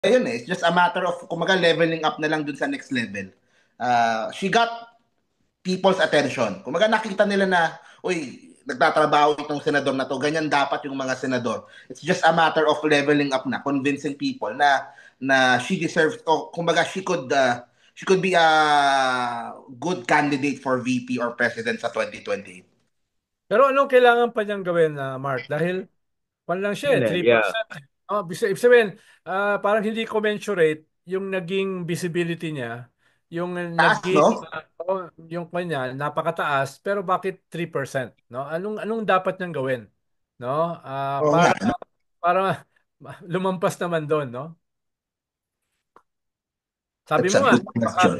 yun eh. It's just a matter of, kumaga, leveling up na lang dun sa next level. She got people's attention. Kumaga nakita nila na, uy, nagtatrabaho itong senador na to, ganyan dapat yung mga senador. It's just a matter of leveling up na, convincing people na she deserves, o kumbaga she could be a good candidate for VP or president sa 2028. Pero anong kailangan pa niyang gawin, Mark? Dahil lang siya, Yun eh, yeah. 3%. Oh, ibig sabihin, parang hindi commensurate yung naging visibility niya, yung Taas, naging, no? yung kanya, napakataas, pero bakit 3%? No? Anong dapat niyang gawin? No? Oo nga, no? Para lumampas naman doon, no? Sabi That's mo a nga, good question.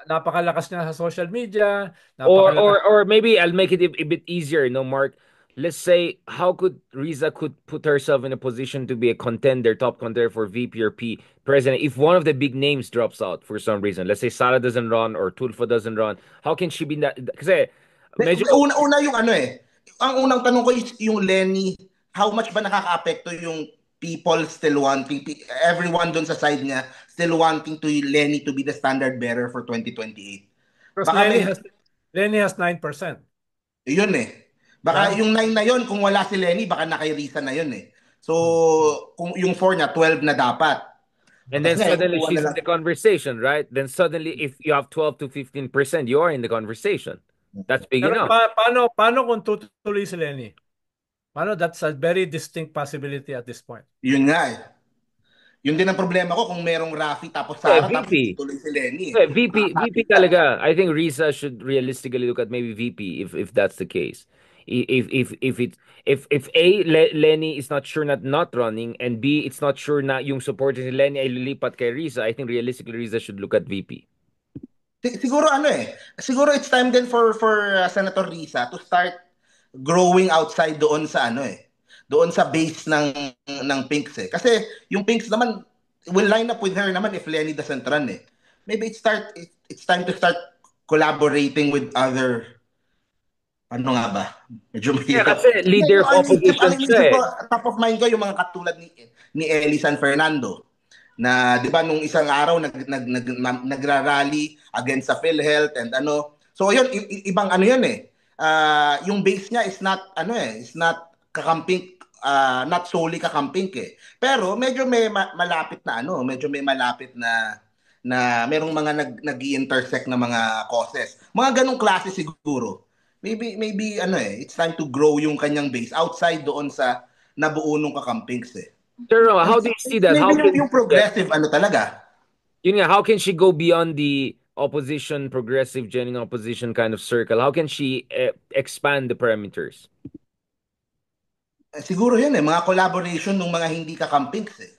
napakalakas niya sa social media, Or napakalakas. or or maybe I'll make it a bit easier, Mark. Let's say how could Riza could put herself in a position to be a contender, top contender for VP or P president if one of the big names drops out for some reason. Let's say Sara doesn't run or Tulfo doesn't run. How can she be that? Kasi medyo Una yung ano eh. Ang unang tanong ko is yung Lenny, how much ba nakakaapekto yung people still wanting, everyone doon sa side niya, still wanting to Lenny to be the standard bearer for 2028. Because Baka may, Lenny has 9%. yun eh. Baka Yeah? yung 9 na yun, kung wala si Lenny, baka naka Risa na yun eh. So, kung yung 4 niya, 12 na dapat. and Tapos then nga, suddenly kukuha na she's in lang. the conversation, right? Then suddenly if you have 12 to 15%, you are in the conversation. That's big Pero enough. paano kung tutuloy si Lenny? Paano? That's a very distinct possibility at this point. Yun nga eh. Yun din ang problema ko kung merong Rafi tapos Yeah, Sara tapos VP. tutuloy si Lenny eh. Yeah, VP Makakapit ka. talaga. I think Risa should realistically look at maybe VP if that's the case. If it if A Lenny is not sure not running and B it's not sure na yung supporters ni Lenny ay lilipat kay Risa, I think realistically Risa should look at VP. Siguro ano eh, siguro it's time din for Senator Risa to start growing outside doon sa ano eh, doon sa base ng Pinks eh. Kasi yung Pinks naman will line up with her naman if Lenny doesn't run eh. Maybe it's time to start collaborating with other ano nga ba? Medyo Yeah, mahirap. kasi Hindi, leader yung of opposition ang siya iniisip eh. ko, top of mind ko yung mga katulad ni Eli San Fernando na 'di ba nung isang araw nagrarally against sa PhilHealth and ano. So yun ibang ano yun eh. Yung base niya is not ano eh, is not kakamping not solely kakamping eh. Pero medyo may malapit na ano, medyo may malapit na merong mga nag-intersect na mga causes. Mga ganong klase siguro. Maybe ano eh, it's time to grow yung kanyang base outside doon sa nabuo nung kakampings eh. Sir, And how do you see that? maybe How yung, can yung progressive ano talaga. yun nga, how can she go beyond the opposition, progressive, genuine opposition kind of circle? How can she expand the parameters? Siguro yun eh, mga collaboration ng mga hindi kakampings eh.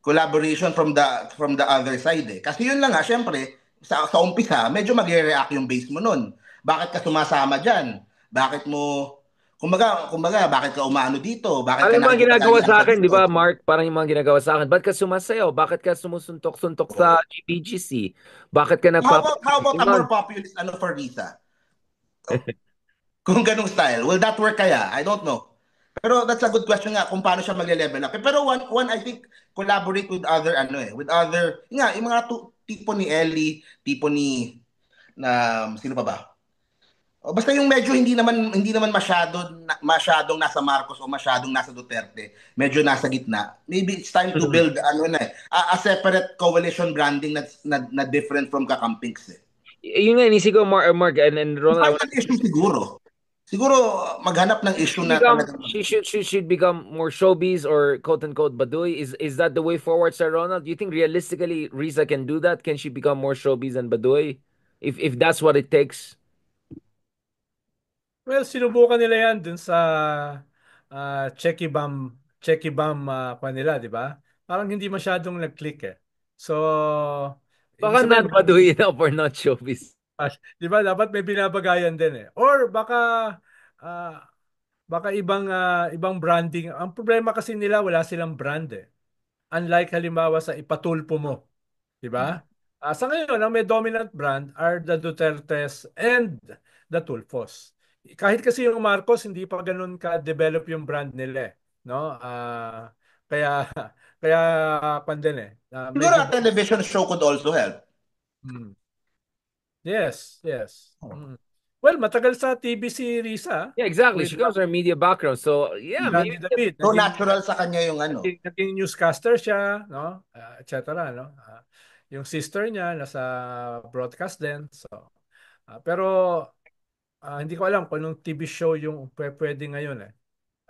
Collaboration from the other side eh. Kasi yun lang nga, syempre, sa umpisa, medyo magre-react yung base mo nun. Bakit ka sumasama dyan? Bakit mo, kumbaga, bakit ka umaano dito? Bakit Parang ka yung mga ginagawa nakikipag-alian sa sa akin, di dito? ba, Mark? Parang yung mga ginagawa sa akin. Ba't ka sumasayaw? Bakit ka sumusuntok-suntok sa GBGC? Bakit ka How about a more nagpapaganon? populist ano for Risa? Kung ganong style, will that work kaya? I don't know. Pero that's a good question nga kung paano siya magle-level up. Pero one I think collaborate with other ano eh, with other nga yung mga tipo ni Ellie, tipo ni sino pa ba? O, basta yung medyo hindi naman masyadong nasa Marcos o masyadong nasa Duterte, medyo nasa gitna. Maybe it's time to build ano na eh, a separate coalition branding na different from Kakampings eh. Yun nga, inisip ko, Mark and Ronald, I Find wanna an issue siguro. Siguro maghanap ng issue na talagang she should become more showbiz or quote unquote baduy. Is that the way forward, Sir Ronald? Do you think realistically Riza can do that? Can she become more showbiz and baduy? If that's what it takes. Well, sinubukan nila yan dun sa Checky Bam nila, di ba? Parang hindi masyadong nag-click eh. So, ibig Baka sabihin, not baduy enough or not showbiz. di ba, dapat may binabagayan din eh. Or ah, baka ibang branding. Ang problema kasi nila, wala silang brand eh. Unlike halimbawa sa ipatulpo mo. Di ba? Sa ngayon, ang may dominant brand are the Dutertes and the Tulfos. Kahit kasi yung Marcos, hindi pa ganun ka-develop yung brand nila. No? Kaya Kaya pandin eh. Siguro Medyo a television show could also help. mm. Yes, yes. Mm. Well, matagal sa TV si Risa Yeah, exactly. with She comes from a media background. So yeah, maybe Danny David. So natural sa kanya yung ano. Naging newscaster siya, no? Et cetera, no? Yung sister niya nasa broadcast din. So, pero hindi ko alam kung anong TV show yung pwede ngayon eh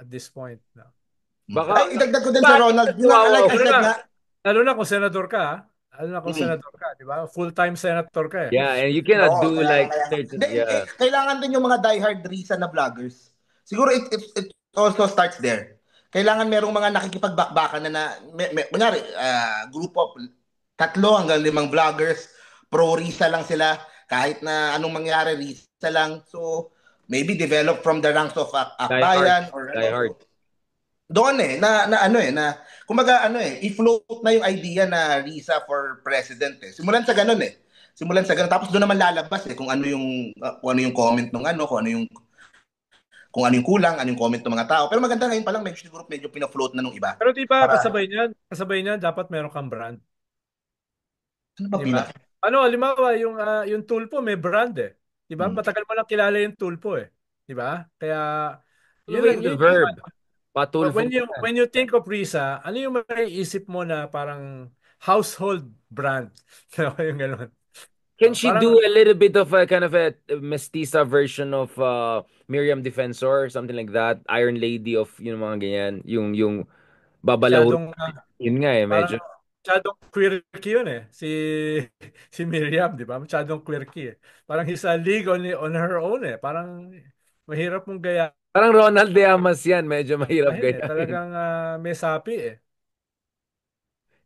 at this point, no? baka Ay, idagdag ko din si bakit Ronald. Yun nga, kawawa like I Lalo said na, nga, lalo na kung senador ka, lalo na kung mm, senador ka, di ba? Full-time senator ka eh. yeah, and you cannot oo, do kaya, like kaya. certain Hindi, yeah. kailangan din yung mga diehard Risa na vloggers. Siguro it also starts there. Kailangan merong mga nakikipagbakbakan kunyari, group of 3 hanggang 5 vloggers, pro Risa lang sila, kahit na anong mangyari, Risa lang. So, maybe develop from the ranks of Die hard. Akbayan or ano. Die hard. So, doon kumbaga i-float na yung idea na Risa for president eh. Simulan sa ganun eh. Simulan sa ganun tapos doon naman lalabas eh kung ano yung comment ng ano, kung ano yung kulang, ano yung comment ng mga tao. Pero maganda ngayon pa lang siguro medyo pina-float na nung iba. Pero di ba Para kasabay niyan dapat meron kang brand, ano ba di ba? Ano, halimbawa yung Tulpo may brand eh. Di ba? Hmm. Matagal mo lang kilala yung Tulpo eh. Di ba? Kaya yun lang Always the yun yung verb. Patulfo. when you think of Risa, ano yung maiisip mo na parang household brand? Yung gano'n. Can she Parang do a little bit of a kind of a mestiza version of Miriam Defensor, something like that? Iron Lady of mga ganyan, yung babalahuro. masyadong Yun nga eh, parang medyo. masyadong quirky yun eh. Si Miriam, di ba? Masyadong quirky eh. Parang he's a league on her own eh. Parang mahirap mong Parang Ronald De Amas yan, medyo mahirap gayahin eh. gayahin. Talagang may sapi eh.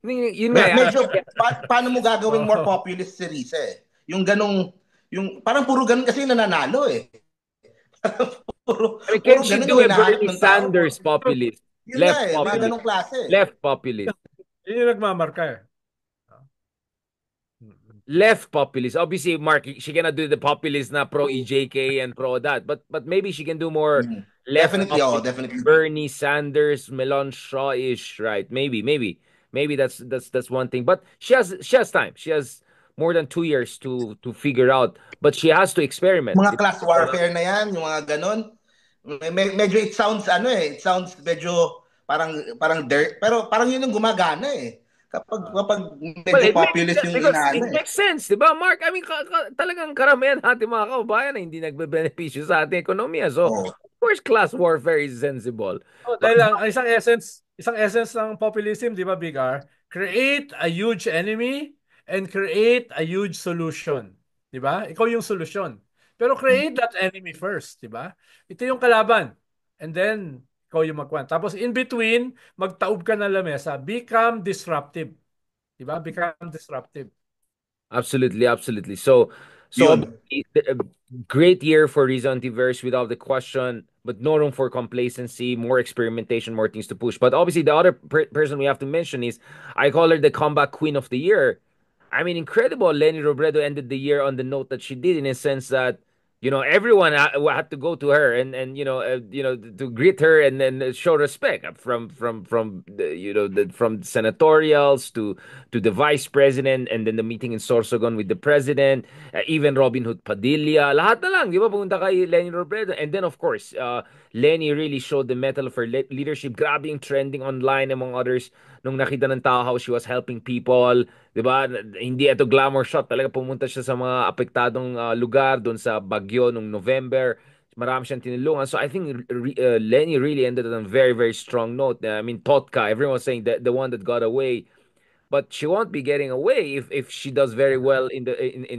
Yun nga eh. Medyo paano mo gagawing more Oo. populist si Risa eh? Yung ganong parang puro ganun kasi nananalo eh. puro I mean, puro can she ganun do yung a hinahanap Bernie ng tao. Sanders populist? Yun nga Left eh, mga populist. ganong klase eh. Left populist. Yun yung nagmamarka eh. Mm. Left populist. Obviously, Mark, she cannot do the populist na pro EJK and pro that, but maybe she can do more Mm. left Definitely, oh, populist, definitely. Bernie Sanders, Melon Shaw-ish, right? Maybe that's one thing. But she has time. She has more than 2 years to figure out. But she has to experiment. Mga class warfare na yan, yung mga ganon. Medyo it sounds medyo parang dirt, pero parang yun yung gumagana eh. Kapag Well, medyo it makes populist sense yung because inaano it eh. makes sense, di ba, Mark? I mean, talagang karamihan natin mga kababayan na hindi nagbe-benepisyo sa ating ekonomiya. So, Oh. of course, class warfare is sensible. Oh, But dahil lang, ang isang essence ng populism, di ba, Big R? Create a huge enemy and create a huge solution. Di ba? Ikaw yung solution. Pero create that enemy first, di ba? Ito yung kalaban. And then, ikaw yung magkwan. Tapos in between, magtaob ka ng lamesa. Become disruptive. Di ba? Become disruptive. absolutely, absolutely. So Yun. a great year for Riza Antivirus without the question, but no room for complacency, more experimentation, more things to push. But obviously, the other person we have to mention is I call her the comeback queen of the year. I mean, incredible. Lenny Robredo ended the year on the note that she did, in a sense that everyone had to go to her and to greet her and then show respect from from senatorials to the vice president, and then the meeting in Sorsogon with the president, even Robin Hood Padilla, lahat na lang, di ba, pumunta kay Lenny Robredo. And then of course, Lenny really showed the mettle of her leadership. Grabe yung trending online among others nung nakita ng tao how she was helping people, 'di ba? Hindi ito glamour shot, talaga pumunta siya sa mga apektadong lugar doon sa Bagyo nung November. Marami siyang tinulungan. So I think Lenny really ended on a very, very strong note. I mean, Totka, everyone was saying that the one that got away, but she won't be getting away if she does very well in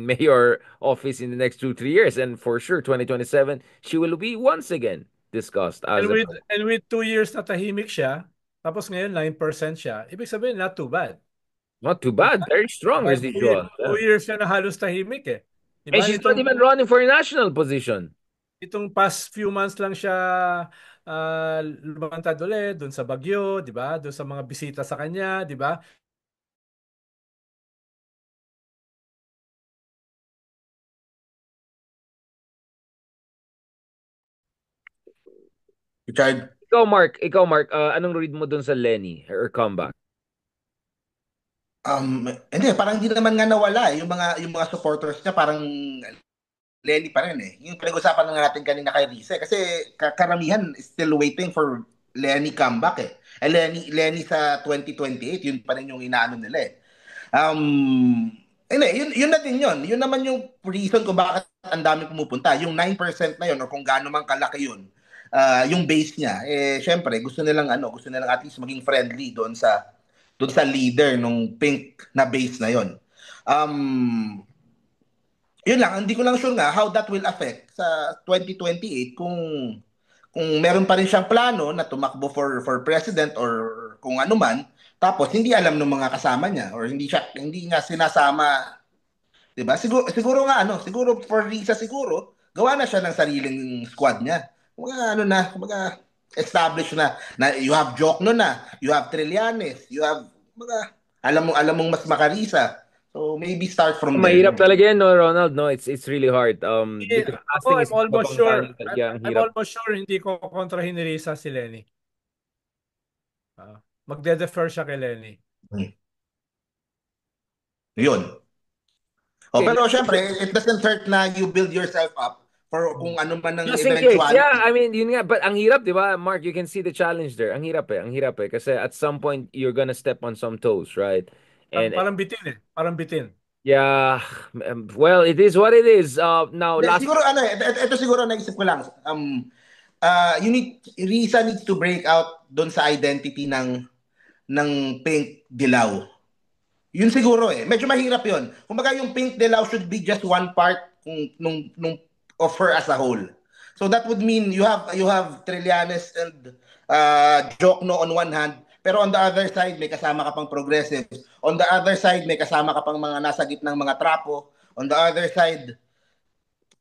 mayor office in the next 2 3 years, and for sure 2027 she will be once again discussed as And a with 2 years na tahimik siya, tapos ngayon 9% siya, ibig sabihin, not too bad. not too Diba? bad, very strong Diba? residual. Two Yeah. years siya na halos tahimik eh. And Diba? she's not even running for a national position. Itong past few months lang siya lumantad ulit doon sa Bagyo, di ba? Doon sa mga bisita sa kanya, di ba? Richard, Ikaw, Mark, anong read mo dun sa Lenny, her comeback? Hindi, parang hindi naman nga nawala eh. Yung mga supporters niya parang Lenny pa rin eh. Yung pinag-usapan na natin kanina kay Rize. Kasi karamihan is still waiting for Lenny comeback eh. Lenny sa 2028, yun pa rin yung inaano nila eh. Hindi, yun na din yun. Yun naman yung reason kung bakit ang dami pumupunta. Yung 9% na yun or kung gaano man kalaki yun, yung base niya, eh syempre gusto nilang at least maging friendly doon sa leader nung pink na base na yun. Um, Yun lang, hindi ko lang sure nga how that will affect sa 2028 kung meron pa rin siyang plano na tumakbo for president or kung ano man, tapos hindi alam ng mga kasama niya or hindi nga sinasama, 'di ba? Siguro nga siguro for Risa siguro, gawa na siya ng sariling squad niya. Mga ano na, mga established na you have Jokno na, you have Trillanes, you have mga alam mong mas makarisa. So maybe start from there. Mahirap talaga yan, no, Ronald. No, it's really hard. Eh, Because ako, casting is I'm almost sure, mabanggaan talaga. Ang I'm hirap. almost sure hindi ko kontrahin ni Risa si Lenny. Magde-defer siya kay Lenny. Hmm. Yun. Oh, Okay, pero syempre, it doesn't hurt na you build yourself up for kung ano man ang just in case. Yeah, eventuality. I mean, yun nga. But ang hirap, di ba, Mark? You can see the challenge there. Ang hirap eh. Ang hirap eh. Kasi at some point, you're gonna step on some toes, right? And Parang bitin eh. Parang bitin. yeah, well, it is what it is. Now, Then, last siguro ito siguro naisip ko lang. Risa needs to break out doon sa identity ng Pink Dilaw. Yun siguro eh. Medyo mahirap yun. Kumbaga yung Pink Dilaw should be just one part nung of her as a whole. So that would mean you have Trillanes and Jokno on one hand, pero on the other side may kasama ka pang progressive. On the other side may kasama ka pang mga nasa gitnang mga trapo. On the other side,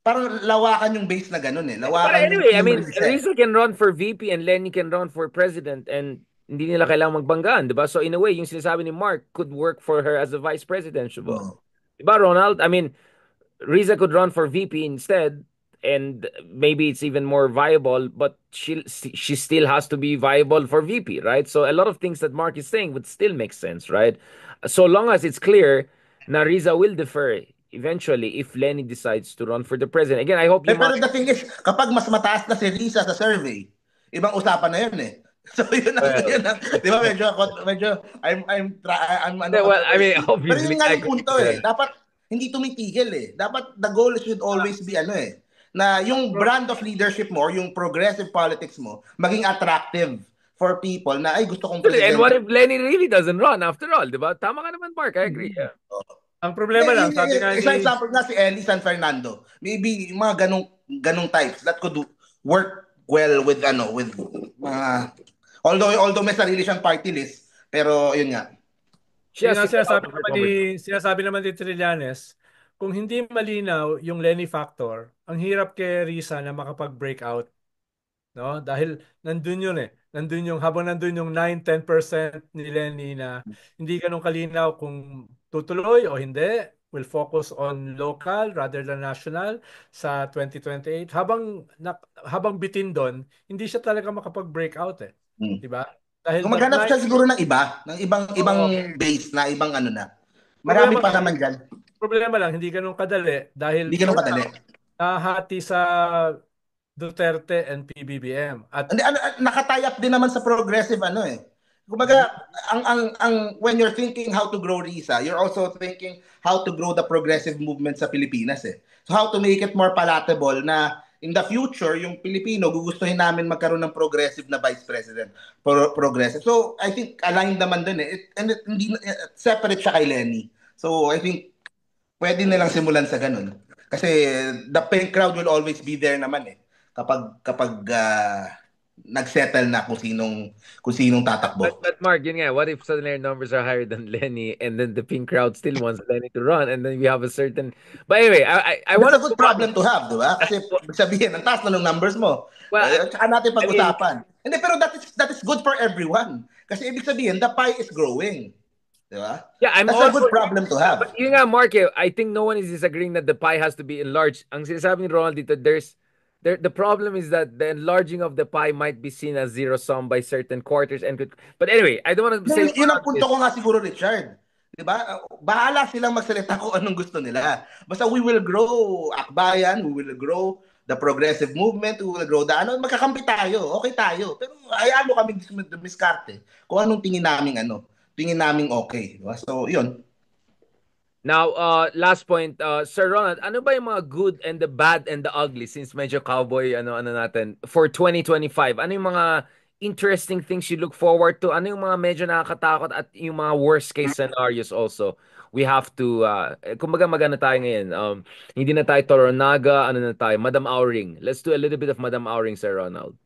parang lawakan yung base na ganun eh. But Lawakan yung anyway, I team mean, reset. Rizal can run for VP and Lenny can run for president and hindi nila kailangang magbanggaan, di ba? So in a way, yung sinasabi ni Mark could work for her as a vice president, diba? Oh. Di ba, Ronald? I mean, Riza could run for VP instead and maybe it's even more viable, but she still has to be viable for VP, right? So a lot of things that Mark is saying would still make sense, right? So long as it's clear na Riza will defer eventually if Lenny decides to run for the president. Again, I hope you, Pero Mark. the thing is, kapag mas mataas na si Risa sa survey, ibang usapan na yun eh. So Well, yun ang, di ba medyo, I'm ano well, I mean, controversy. Pero obviously, yun nga I yung punto agree. eh. Dapat hindi tumitigil eh. Dapat the goal should always be na yung brand of leadership mo, or yung progressive politics mo, maging attractive for people na ay gusto kong And what presidente. if Lenny really doesn't run after all, di ba? Tama ka naman, Mark. I agree. Yeah. Ang problema lang, sabi nga Isang ni... example nga si Ellie San Fernando. Maybe yung mga ganong types that could work well with mga although may sarili siyang party list, pero yun nga. She Yun has nga to get out of her comfort zone. sinasabi naman ni Trillanes, kung hindi malinaw yung Lenny factor, ang hirap kay Risa na makapag-breakout. No? Dahil nandun yun eh. Habang nandun yung 9-10% ni Lenny na hindi ganun kalinaw kung tutuloy o hindi, will focus on local rather than national sa 2028. Habang bitin doon, hindi siya talaga makapag-breakout eh. Hmm. 'Di ba? Dahil Kung that maghanap siya 9, siguro ng ibang base na ibang ano na. Marami problema pa naman diyan. problema lang hindi ganun kadali dahil Hindi ganun for kadali. now, nahati sa Duterte and PBBM. At Hindi, naka-tie up din naman sa progressive Kumbaga, ang when you're thinking how to grow Risa, you're also thinking how to grow the progressive movement sa Pilipinas eh. So how to make it more palatable na in the future, yung Pilipino, gugustuhin namin magkaroon ng progressive na vice president. Progressive. So I think aligned naman dun eh. Hindi, separate siya kay Lenny. So I think pwede nilang simulan sa ganun. Kasi the pink crowd will always be there naman eh. Kapag nagsettle na kung sinong tatakbo. But Mark, yun nga, what if suddenly our numbers are higher than Lenny and then the pink crowd still wants Lenny to run and then we have a certain... But anyway, I want That's a good problem to have, di ba? Kasi sabihin, ang taas na ng numbers mo. Well, Tsaka natin pag-usapan. Hindi, pero that is good for everyone. Kasi ibig sabihin, the pie is growing. Di ba? yeah, I'm That's all a good for... problem to have. But yun nga, Mark, I think no one is disagreeing that the pie has to be enlarged. Ang sinasabi ni Ronald dito, the problem is that the enlarging of the pie might be seen as zero sum by certain quarters and but anyway, I don't want to say Yun ang punto ko nga siguro, Richard. 'Di ba? Bahala silang magsalita kung anong gusto nila. Basta we will grow akbayan, we will grow the progressive movement, we will grow the ano, magkakampi tayo, okay tayo. Pero hayaan mo kami dumiskarte kung anong tingin naming okay. Diba? So, yun. Now, last point, Sir Ronald, ano ba yung mga good and the bad and the ugly since medyo cowboy ano natin for 2025? Ano yung mga interesting things you look forward to? Ano yung mga medyo nakakatakot at yung mga worst case scenarios also? We have to kumbaga magano tayo ngayon. Hindi na tayo Toronaga, ano na tayo, Madam Auring. Let's do a little bit of Madam Auring, Sir Ronald.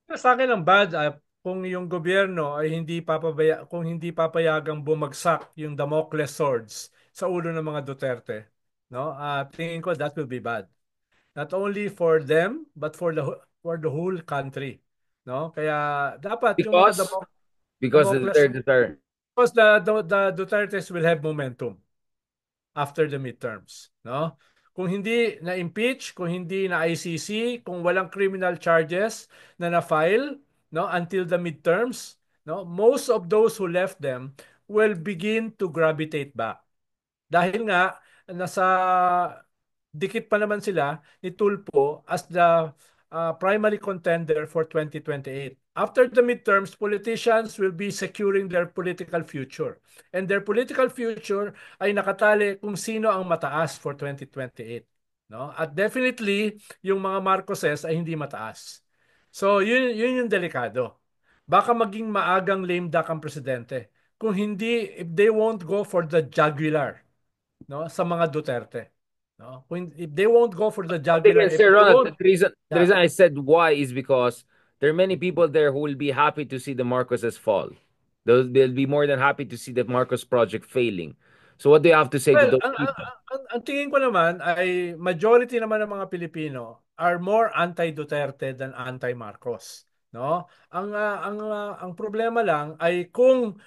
Sa akin ang bad kung yung gobyerno ay kung hindi papayagang bumagsak yung Damocles swords sa ulo ng mga Duterte, no? Tingin ko that will be bad. Not only for them but for the whole country, no? Kaya dapat yung mga Because Damocles, they're because the Dutertes will have momentum after the midterms, no? Kung hindi na-impeach, kung hindi na ICC, kung walang criminal charges na file, no, until the midterms, no, most of those who left them will begin to gravitate back. Dahil nga nasa dikit pa naman sila ni Tulfo as the primary contender for 2028. After the midterms, politicians will be securing their political future. And their political future ay nakatali kung sino ang mataas for 2028. No? At definitely, yung mga Marcoses ay hindi mataas. So, yun yung delikado. Baka maging maagang lame duck ang presidente. Kung hindi, if they won't go for the jugular, no, sa mga Duterte. No? If they won't go for the jugular, again, if Sir they Ronald, won't, the yeah. reason I said why is because there are many people there who will be happy to see the Marcoses fall. They'll be more than happy to see the Marcos project failing. So what do you have to say to Well, those people? ang tingin ko naman ay majority naman ng mga Pilipino are more anti-Duterte than anti-Marcos, no? Ang problema lang ay kung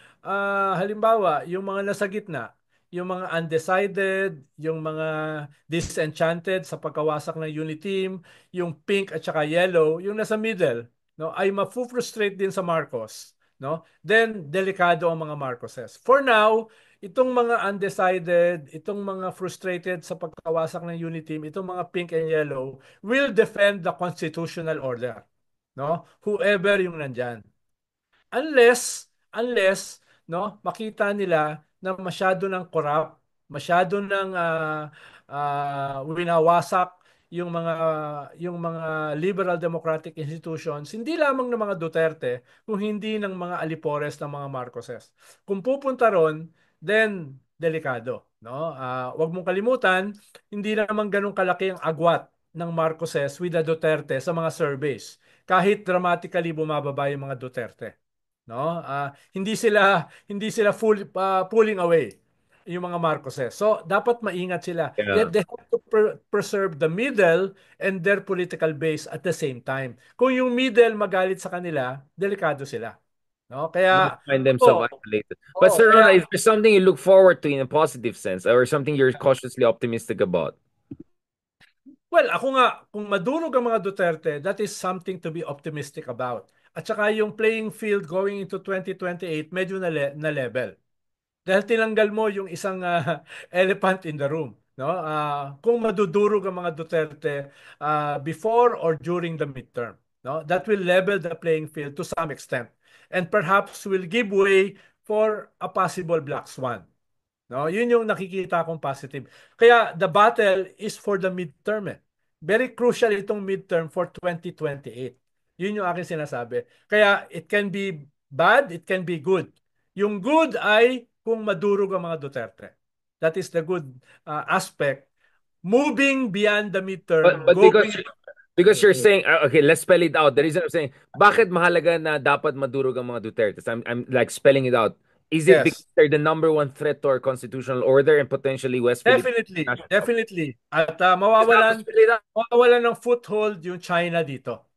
halimbawa yung mga nasa gitna, yung mga undecided, yung mga disenchanted sa pagkawasak ng unity team, yung pink at saka yellow, yung nasa middle, no, ay mafu-frustrate din sa Marcos, no? Then delikado ang mga Marcoses. For now, itong mga undecided, itong mga frustrated sa pagkawasak ng unity team, itong mga pink and yellow will defend the constitutional order, no? Whoever yung nandyan. Unless no, makita nila na masyado ng corrupt, masyado ng winawasak yung mga liberal democratic institutions, hindi lamang ng mga Duterte, kung hindi ng mga alipores ng mga Marcoses. Kung pupunta ron, then delikado, no? Wag mong kalimutan, hindi naman ganun kalaki ang agwat ng Marcoses with the Duterte sa mga surveys. Kahit dramatically bumababa yung mga Duterte, no? Hindi sila pulling away yung mga Marcoses. So dapat maingat sila. Yeah. They have to preserve the middle and their political base at the same time. Kung yung middle magalit sa kanila, delikado sila. No? Might Kaya find themselves ako, isolated. But Sir kaya Ronald, is there something you look forward to in a positive sense or something you're cautiously optimistic about? well, ako nga, kung madurog ang mga Duterte, that is something to be optimistic about. At saka yung playing field going into 2028, medyo na level. Dahil tinanggal mo yung isang elephant in the room, no? Kung madudurog ang mga Duterte before or during the midterm, no? That will level the playing field to some extent and perhaps will give way for a possible black swan. No, yun yung nakikita kong positive. Kaya the battle is for the midterm. Very crucial itong midterm for 2028. Yun yung aking sinasabi. Kaya it can be bad, it can be good. Yung good ay kung madurog ang mga Duterte. That is the good aspect. Moving beyond the midterm, But going because you're saying okay, let's spell it out. The reason I'm saying bakit mahalaga na dapat madurog ang mga Duterte? I'm like spelling it out. Is it because yes. they're the number one threat to our constitutional order and potentially West Philippines? Definitely, National? definitely. At Just have to spell it out. mawawalan ng foothold yung China dito.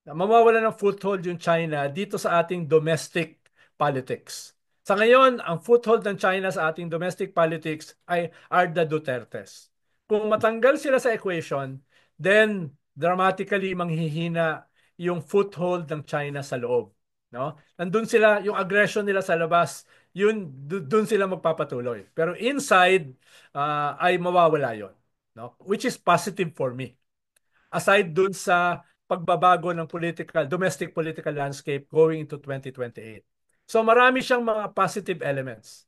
Mawawala ng foothold yung China dito sa ating domestic politics. Sa ngayon, ang foothold ng China sa ating domestic politics are the Dutertes. Kung matanggal sila sa equation, then dramatically manghihina yung foothold ng China sa loob. No? Nandun sila, yung aggression nila sa labas, doon sila magpapatuloy. Pero inside ay mawawala yon, no? Which is positive for me. Aside dun sa pagbabago ng domestic political landscape going into 2028. So marami siyang mga positive elements.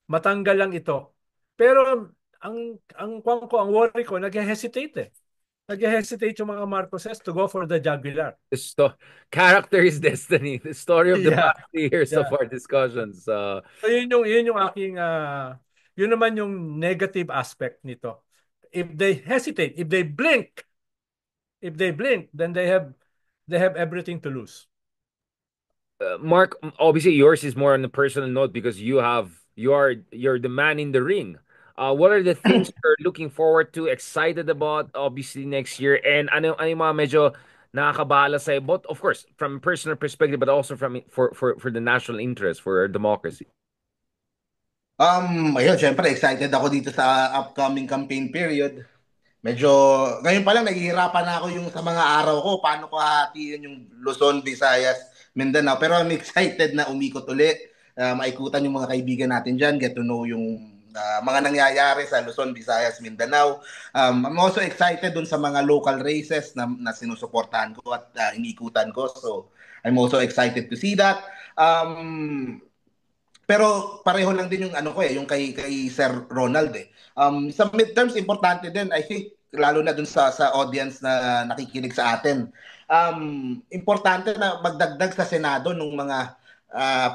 Matanggal lang ito. Pero ang worry ko, nag-hesitate eh. Nag-hesitate yung mga Marcoses to go for the jugular. Character is destiny. The story of the Yeah. past 3 years of our discussions. So yun yung aking yun naman yung negative aspect nito. If they hesitate, if they blink, then they have everything to lose. Mark, obviously yours is more on a personal note because you're the man in the ring. What are the things you're looking forward to, excited about, obviously next year, and ano yung mga medyo nakakabahala sa'yo, both of course from a personal perspective, but also for the national interest, for our democracy. Ayun, syempre excited ako dito sa upcoming campaign period. Medyo, ngayon pa lang naghihirapan na ako yung sa mga araw ko, paano ko hahatiin yung Luzon, Visayas, Mindanao. Pero I'm excited na umikot uli, maikutan yung mga kaibigan natin dyan, get to know yung mga nangyayari sa Luzon, Visayas, Mindanao. I'm also excited dun sa mga local races na sinusuportahan ko at inikutan ko. So, I'm also excited to see that. Pero pareho lang din yung ano ko yung kay Sir Ronald eh. Sa midterms importante din, I think lalo na dun sa audience na nakikinig sa atin. Importante na magdagdag sa Senado ng mga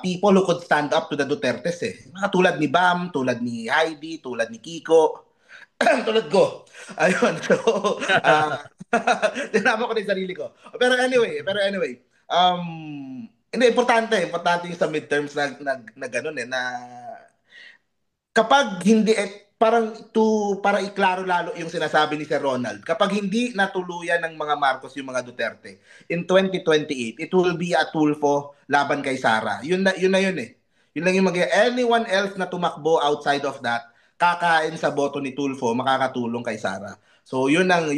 people who could stand up to the Dutertes eh. Mga tulad ni Bam, tulad ni Heidi, tulad ni Kiko, tulad ko. Ayun. So, tinama ko na yung sarili ko. Pero anyway, hindi, importante yung sa midterms na ganun na kapag hindi para iklaro lalo yung sinasabi ni Sir Ronald, kapag hindi natuluyan ng mga Marcos yung mga Duterte in 2028, it will be a tulfo laban kay Sara. Yun eh. Yun lang yung anyone else na tumakbo outside of that, kakain sa boto ni Tulfo, makakatulong kay Sara. So yun ang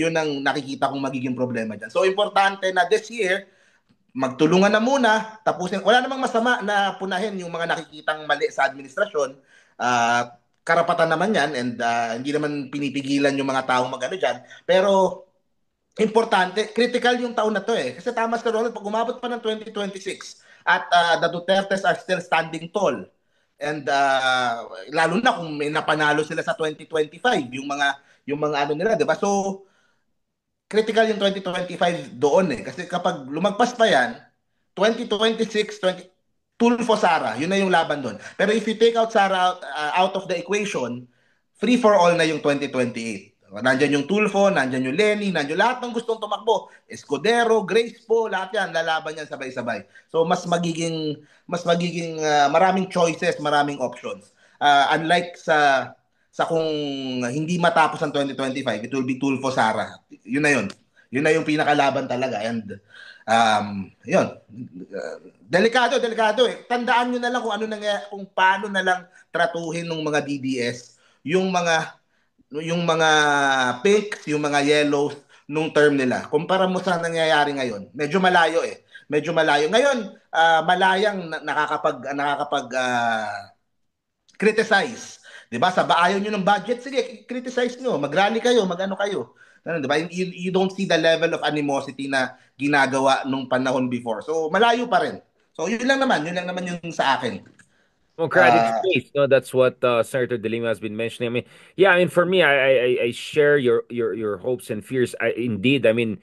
nakikita kong magiging problema diyan. So importante na this year magtulungan na muna, tapusin. Wala namang masama na punahin yung mga nakikitang mali sa administrasyon. Karapatan naman yan and hindi naman pinipigilan yung mga taong magano dyan. Pero importante, critical yung taon na to eh. Kasi tama si Ronald, pag umabot pa ng 2026 at the Dutertes are still standing tall. And lalo na kung may napanalo sila sa 2025, yung mga ano nila, 'di ba? So critical yung 2025 doon eh. Kasi kapag lumagpas pa yan, 2026, Tulfo Sara, yun na yung laban doon. Pero if you take out Sara out of the equation, free for all na yung 2028. Nandyan yung Tulfo, nandyan yung Lenny, nandyan lahat ng gustong tumakbo. Escudero, Grace po, lahat yan, lalaban yan sabay-sabay. So mas magiging maraming choices, maraming options. Unlike sa kung hindi matapos ang 2025, it will be Tulfo Sara. Yun na yun. Yun na yung pinakalaban talaga. And yun. Delikado eh. Tandaan nyo na lang kung paano na lang tratuhin ng mga DDS yung mga pinks, yung mga yellows nung term nila. Kumpara mo sa nangyayari ngayon, medyo malayo eh. Medyo malayo. Ngayon, malayang nakakapag criticize. 'Di ba? Ayaw niyo ng budget, sige, criticize niyo, mag-rally kayo, mag-ano kayo. Ano, 'di ba? You don't see the level of animosity na ginagawa nung panahon before. So, malayo pa rin. So, yun lang naman yung sa akin. Democratic space. No, that's what Senator De Lima has been mentioning. I mean, yeah, I mean, for me, I share your hopes and fears. Indeed, I mean,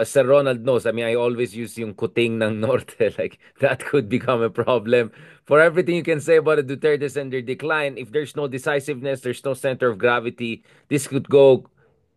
Sir Ronald knows. I mean, I always use yung kuting ng Norte. Like, that could become a problem. For everything you can say about the Dutertes and their decline, if there's no decisiveness, there's no center of gravity, this could go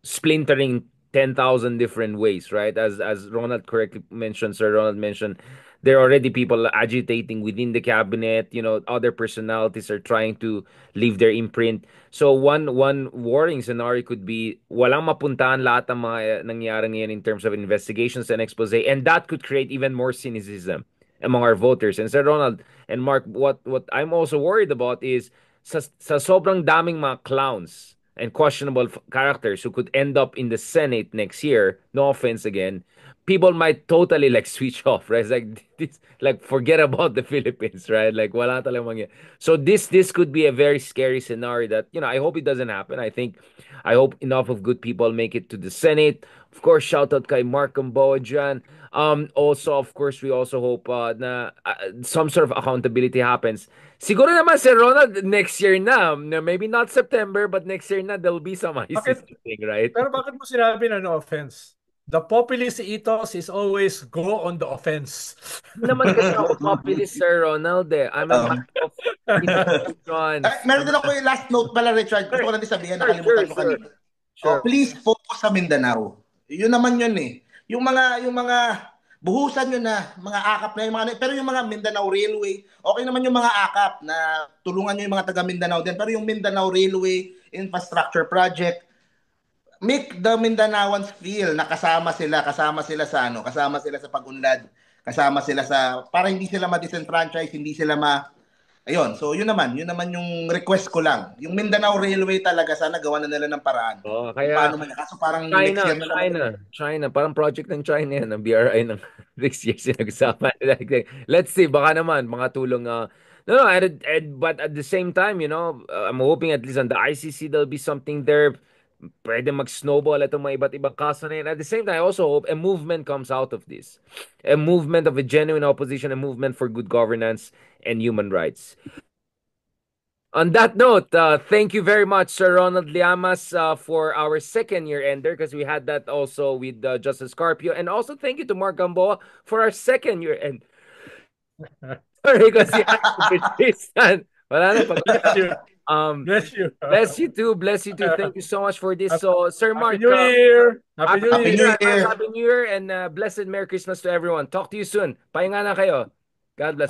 splintering 10,000 different ways, right? As Ronald correctly mentioned, Sir Ronald mentioned, there are already people agitating within the cabinet. You know, other personalities are trying to leave their imprint. So one worrying scenario could be walang mapuntahan lahat ng mga nangyari ngayon in terms of investigations and expose, and that could create even more cynicism among our voters. And Sir Ronald and Mark, what I'm also worried about is sa sobrang daming mga clowns and questionable characters who could end up in the Senate next year. No offense again, people might totally like switch off, right? It's like this, like forget about the Philippines, right? Like wala talagang mangyayari. So this could be a very scary scenario that, I hope it doesn't happen. I hope enough of good people make it to the Senate. Of course, shout out kay Mark Gamboa dyan. Also, of course, we also hope na some sort of accountability happens. Siguro naman si Ronald next year na maybe not September, but next year na there'll be some ICC Bakit, thing, right? pero bakit mo sinabi na no offense? The populist ethos is always go on the offense. Hindi naman kasi ako populist, Sir Ronald eh. I'm a man of institutions. Meron din ako yung last note pala, Richard. Gusto ko lang din sabihin, nakalimutan ko kanina. Sure. Please focus sa Mindanao. Yun naman yun eh. Yung mga buhusan nyo na, mga akap na yung mga, pero yung mga Mindanao Railway, okay naman yung mga akap na tulungan nyo yung mga taga Mindanao din. Pero yung Mindanao Railway Infrastructure Project, make the Mindanaoans feel na kasama sila sa pag-unlad, kasama sila sa, para hindi sila ma-disenfranchise, hindi sila ayun, so yun naman yung request ko lang. Yung Mindanao Railway talaga, sana gawa na nila ng paraan. Kaya Paano man, kaso parang next year na lang. China, parang project ng China yan, ng BRI ng next year sinag-usapan. Let's see, baka naman, mga tulong, no, but at the same time, I'm hoping at least on the ICC, there'll be something there, pwede mag-snowball itong mga iba't ibang kaso na yun. At the same time, I also hope a movement comes out of this. A movement of a genuine opposition, a movement for good governance and human rights. On that note, thank you very much, Sir Ronald Llamas, for our second year ender, because we had that also with Justice Carpio. And also thank you to Mark Gamboa for our second year end. Sorry, kasi wala na pag Bless you. Bless you too. Bless you too. Thank you so much for this. So, Sir Mark, Happy New Year. Happy New Year. Happy New Year and blessed Merry Christmas to everyone. Talk to you soon. Pahinga na kayo. God bless.